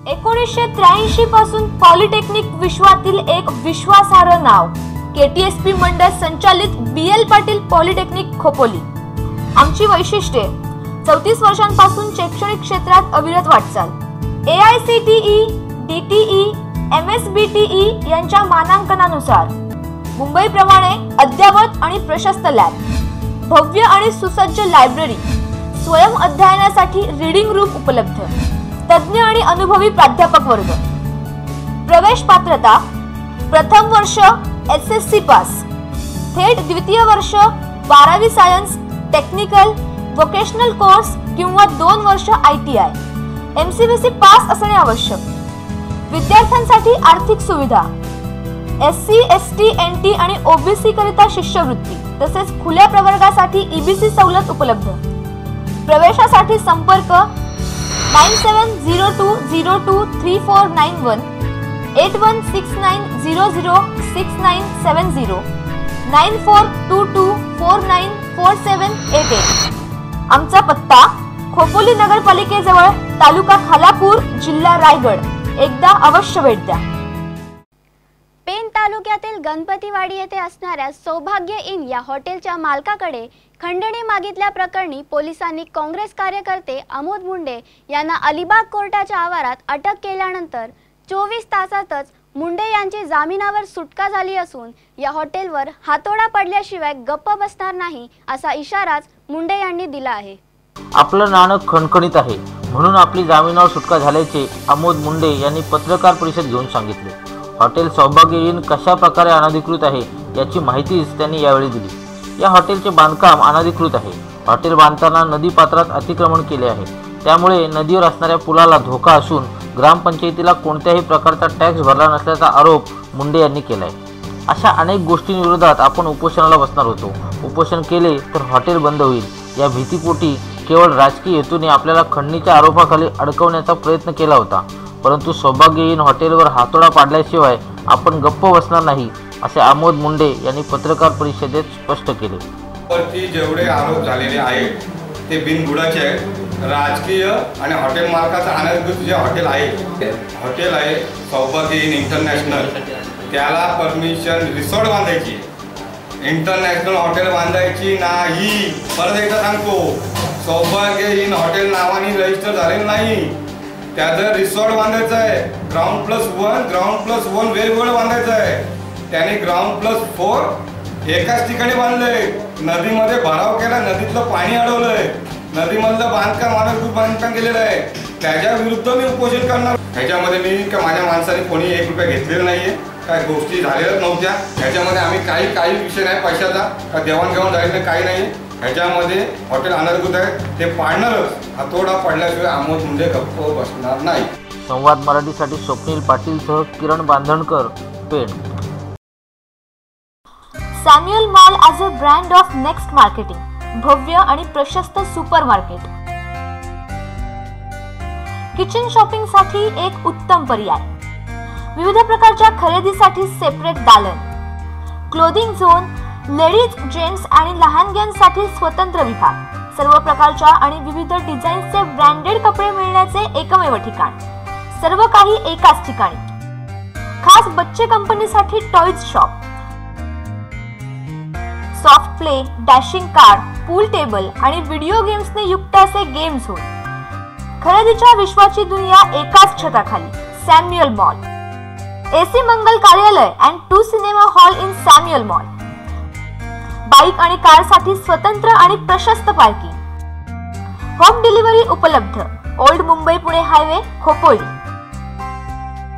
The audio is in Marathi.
1983 पासून पॉलिटेक्निक विश्वातील एक विश्वासार्ह नाव केटीएसपी मंडळ संचालित बीएल पाटील पॉलिटेक्निक खोपोली। आमची वैशिष्ट्ये 34 वर्षांपासून शैक्षणिक क्षेत्रात अविरत वाटचाल। AICTE, DTE, MSBTE यांच्या मानांकनानुसार मुंबई प्रमाणे अद्यावत आणि प्रशस्त लॅब, भव्य आणि सुसज्ज लायब्ररी, स्वयं अध्ययनासाठी रीडिंग रूम उपलब्ध, तज्ञ आणि अनुभवी प्राध्यापक वर्ग। प्रवेश पात्रता प्रथम वर्ष SSC पास, थेट द्वितीय वर्ष 12वी सायन्स, टेक्निकल, वोकेशनल कोर्स किंवा 2 वर्ष ITI, MCVC पास असणे आवश्यक। विद्यार्थ्यांसाठी आर्थिक सुविधा SC, ST, NT आणि OBC करिता शिष्यवृत्ती तसेच खुल्या प्रवर्गासाठी EBC सवलत उपलब्ध। प्रवेशासाठी संपर्क 9702023491, 8169006970, 9422494788। आमचा पत्ता खोपोली नगरपालिकेजवळ, तालुका खालापूर, जिल्हा रायगड। एकदा अवश्य भेट द्या। पेन तालुक्यातील गणपतीवाडी येथे असणाऱ्या सौभाग्य इन या हॉटेलच्या मालकाकडे खंडणी मागितल्या प्रकरणी पोलिसांनी काँग्रेस कार्यकर्ते अमोद मुंडे यांना अलिबाग कोर्टाच्या आवारात अटक केल्यानंतर 24 तासातच मुंडे यांची जामिनावर सुटका झाली असून या हॉटेलवर हातोडा पडल्याशिवाय गप्प बसणार नाही असा इशाराच मुंडे यांनी दिला आहे। आपलं नाणं खणखणीत आहे म्हणून आपली जामिनावर सुटका झाल्याचे अमोद मुंडे यांनी पत्रकार परिषद घेऊन सांगितले। हॉटेल सौभाग्य इन कशा प्रकारे अनधिकृत आहे याची माहितीच त्यांनी यावेळी दिली। या हॉटेलचे बांधकाम अनधिकृत आहे। हॉटेल बांधताना नदी पात्रात अतिक्रमण केले आहे, त्यामुळे नदीवर असणाऱ्या पुलाला धोका असून ग्रामपंचायतीला कोणत्याही प्रकारचा टॅक्स भरला नसल्याचा आरोप मुंडे यांनी केलाय। अशा अनेक गोष्टींविरोधात आपण उपोषणाला बसणार होतो। उपोषण केले तर हॉटेल बंद होईल या भीतीपोटी केवळ राजकीय हेतूने आपल्याला खंडणीच्या आरोपाखाली अडकवण्याचा प्रयत्न केला होता, परंतु सौभाग्य इन हॉटेलवर हातोडा पाडल्याशिवाय आपण गप्प बसणार नाही असे अमोद मुंडे यांनी पत्रकार परिषदेत स्पष्ट केले। वरती जेवढे आरोप झालेले आहेत ते बिनबुडाचे आहेत। राजकीय आणि हॉटेल मालकाचा अनधिकृत जे हॉटेल आहे सौभाग्य इन इंटरनॅशनल, त्याला परमिशन रिसॉर्ट बांधायची, इंटरनॅशनल हॉटेल बांधायची नाही। परत एकदा सांगतो, सौभाग्य इन हॉटेल नावाने रजिस्टर झालेलं नाही, त्याचं रिसॉर्ट बांधायचं आहे। ग्राउंड+1 वेगवेगळं बांधायचं आहे। त्याने ग्राउंड+4 एकाच ठिकाणी बांधलंय। नदीमध्ये भराव केला, नदीतलं पाणी अडवलंय, नदीमधलं बांधकाम अनधिकृत बांधकाम केलेलं आहे। त्याच्या विरुद्ध मी उपोषण करणार। ह्याच्यामध्ये मी का माझ्या माणसाने कोणी 1 रुपया घेतलेला नाहीये, काय गोष्टी झालेल्याच नव्हत्या। ह्याच्यामध्ये आम्ही काही विषय नाही पैशाचा, का देवाणघेवाण झालेलं काही नाही। ह्याच्यामध्ये हॉटेल अनधिकृत आहे, ते पाडणारच। हातोडा पडल्याशिवाय अमोद मुंडे गप्प बसणार नाही। संवाद मराठीसाठी स्वप्नील पाटीलसह किरण बांधणकर, पेठ। Samuel mall as a brand of next marketing, भव्य आणि प्रशस्त सुपरमार्केट। किचन शॉपिंग साठी एक उत्तम पर्याय। विविध प्रकारच्या खरेदीसाठी सेपरेट दालन, क्लोथिंग झोन, लेडीज, जेंट्स आणि लहानग्यांसाठी स्वतंत्र विभाग, सर्व प्रकारच्या आणि विविध डिझाईन्सचे ब्रँडेड कपडे मिळण्याचे एकमेव ठिकाण, सर्व काही एकाच ठिकाणी। खास बच्चे कंपनीसाठी toys shop, soft play, dashing car, pool table आणि व्हिडिओ गेम्सने युक्त असे गेम झोन। खरेदीच्या विश्वाची दुनिया एकाच छताखाली, सॅम्युअल मॉल। AC मंगल कार्यालय and 2 cinema hall in Samuel mall. Bike आणि कारसाठी स्वतंत्र आणि प्रशस्त पार्किंग। होम डिलिव्हरी उपलब्ध। Old Mumbai Pune highway, Khopoli.